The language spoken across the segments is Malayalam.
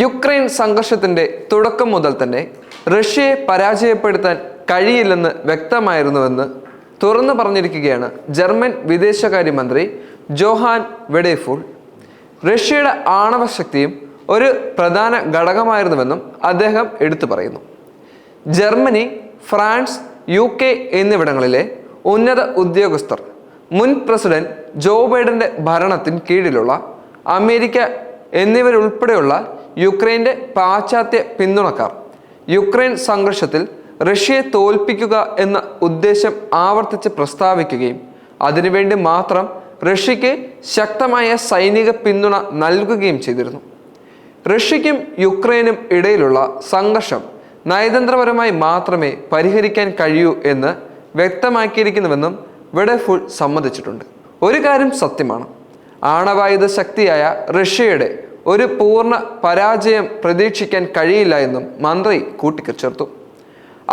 യുക്രൈൻ സംഘർഷത്തിന്റെ തുടക്കം മുതൽ തന്നെ റഷ്യയെ പരാജയപ്പെടുത്താൻ കഴിയില്ലെന്ന് വ്യക്തമായിരുന്നുവെന്ന് തുറന്നു പറഞ്ഞിരിക്കുകയാണ് ജർമ്മൻ വിദേശകാര്യമന്ത്രി ജോഹാൻ വെഡേഫുൾ. റഷ്യയുടെ ആണവശക്തിയും ഒരു പ്രധാന ഘടകമായിരുന്നുവെന്നും അദ്ദേഹം എടുത്തു പറയുന്നു. ജർമ്മനി, ഫ്രാൻസ്, UK എന്നിവിടങ്ങളിലെ ഉന്നത ഉദ്യോഗസ്ഥർ, മുൻ പ്രസിഡന്റ് ജോ ബൈഡന്റെ ഭരണത്തിന് കീഴിലുള്ള അമേരിക്ക എന്നിവരുൾപ്പെടെയുള്ള യുക്രൈൻ്റെ പാശ്ചാത്യ പിന്തുണക്കാർ യുക്രൈൻ സംഘർഷത്തിൽ റഷ്യയെ തോൽപ്പിക്കുക എന്ന ഉദ്ദേശം ആവർത്തിച്ച് പ്രസ്താവിക്കുകയും അതിനുവേണ്ടി മാത്രം റഷ്യയ്ക്ക് ശക്തമായ സൈനിക പിന്തുണ നൽകുകയും ചെയ്തിരുന്നു. റഷ്യയ്ക്കും യുക്രൈനും ഇടയിലുള്ള സംഘർഷം നയതന്ത്രപരമായി മാത്രമേ പരിഹരിക്കാൻ കഴിയൂ എന്ന് വ്യക്തമാക്കിയിരിക്കുന്നുവെന്നും വെഡേഫുൾ സമ്മതിച്ചിട്ടുണ്ട്. ഒരു കാര്യം സത്യമാണ്, ആണവായുധ ശക്തിയായ റഷ്യയുടെ ഒരു പൂർണ്ണ പരാജയം പ്രതീക്ഷിക്കാൻ കഴിയില്ല എന്നും മന്ത്രി കൂട്ടിച്ചേർത്തു.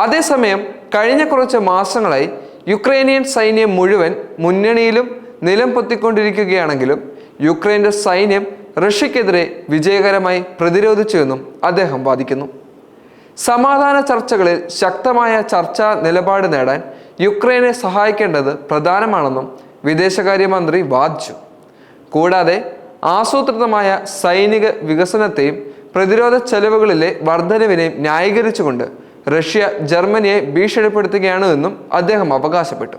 അതേസമയം കഴിഞ്ഞ കുറച്ച് മാസങ്ങളായി യുക്രൈനിയൻ സൈന്യം മുഴുവൻ മുന്നണിയിലും നിലം പൊത്തിക്കൊണ്ടിരിക്കുകയാണെങ്കിലും യുക്രൈൻ്റെ സൈന്യം റഷ്യക്കെതിരെ വിജയകരമായി പ്രതിരോധിച്ചുവെന്നും അദ്ദേഹം വാദിക്കുന്നു. സമാധാന ചർച്ചകളിൽ ശക്തമായ ചർച്ചാ നിലപാട് നേടാൻ യുക്രൈനെ സഹായിക്കേണ്ടത് പ്രധാനമാണെന്നും വിദേശകാര്യമന്ത്രി വാദിച്ചു. കൂടാതെ ആസൂത്രിതമായ സൈനിക വികസനത്തെയും പ്രതിരോധ ചെലവുകളിലെ വർധനവിനെയും ന്യായീകരിച്ചുകൊണ്ട് റഷ്യ ജർമ്മനിയെ ഭീഷണിപ്പെടുത്തുകയാണ് എന്നും അദ്ദേഹം അവകാശപ്പെട്ടു.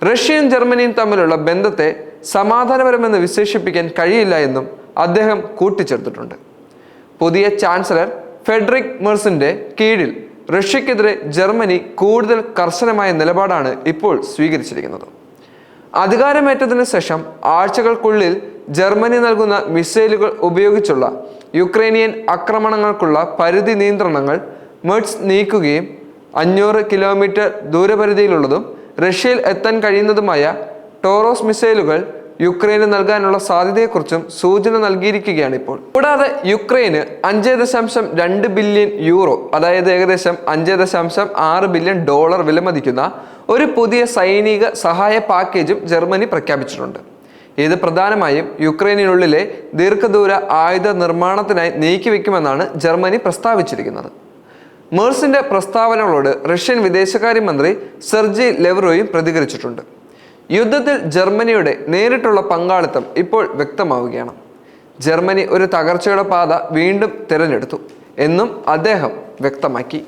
റഷ്യയും ജർമ്മനിയും തമ്മിലുള്ള ബന്ധത്തെ സമാധാനപരമെന്ന് വിശേഷിപ്പിക്കാൻ കഴിയില്ല എന്നും അദ്ദേഹം കൂട്ടിച്ചേർത്തിട്ടുണ്ട്. പുതിയ ചാൻസലർ ഫെഡറിക് മെർസിന്റെ കീഴിൽ റഷ്യക്കെതിരെ ജർമ്മനി കൂടുതൽ കർശനമായ നിലപാടാണ് ഇപ്പോൾ സ്വീകരിച്ചിരിക്കുന്നത്. അധികാരമേറ്റതിനു ശേഷം ആഴ്ചകൾക്കുള്ളിൽ ജർമ്മനി നൽകുന്ന മിസൈലുകൾ ഉപയോഗിച്ചുള്ള യുക്രൈനിയൻ ആക്രമണങ്ങൾക്കുള്ള പരിധി നിയന്ത്രണങ്ങൾ മെർസ് നീക്കുകയും 500 കിലോമീറ്റർ ദൂരപരിധിയിലുള്ളതും റഷ്യയിൽ എത്താൻ കഴിയുന്നതുമായ ടോറോസ് മിസൈലുകൾ യുക്രൈന് നൽകാനുള്ള സാധ്യതയെക്കുറിച്ചും സൂചന നൽകിയിരിക്കുകയാണ് ഇപ്പോൾ. കൂടാതെ യുക്രൈന് 5.2 ബില്യൺ യൂറോ, അതായത് ഏകദേശം 5.6 ബില്യൺ ഡോളർ വിലമതിക്കുന്ന ഒരു പുതിയ സൈനിക സഹായ പാക്കേജും ജർമ്മനി പ്രഖ്യാപിച്ചിട്ടുണ്ട്. ഇത് പ്രധാനമായും യുക്രൈനിനുള്ളിലെ ദീർഘദൂര ആയുധ നിർമ്മാണത്തിനായി നീക്കിവെക്കുമെന്നാണ് ജർമ്മനി പ്രസ്താവിച്ചിരിക്കുന്നത്. മെർസിന്റെ പ്രസ്താവനകളോട് റഷ്യൻ വിദേശകാര്യമന്ത്രി സെർജി ലെവ്റോയും പ്രതികരിച്ചിട്ടുണ്ട്. യുദ്ധത്തിൽ ജർമ്മനിയുടെ നേരിട്ടുള്ള പങ്കാളിത്തം ഇപ്പോൾ വ്യക്തമാവുകയാണ്. ജർമ്മനി ഒരു തകർച്ചയുടെ പാത വീണ്ടും തിരഞ്ഞെടുത്തു എന്നും അദ്ദേഹം വ്യക്തമാക്കി.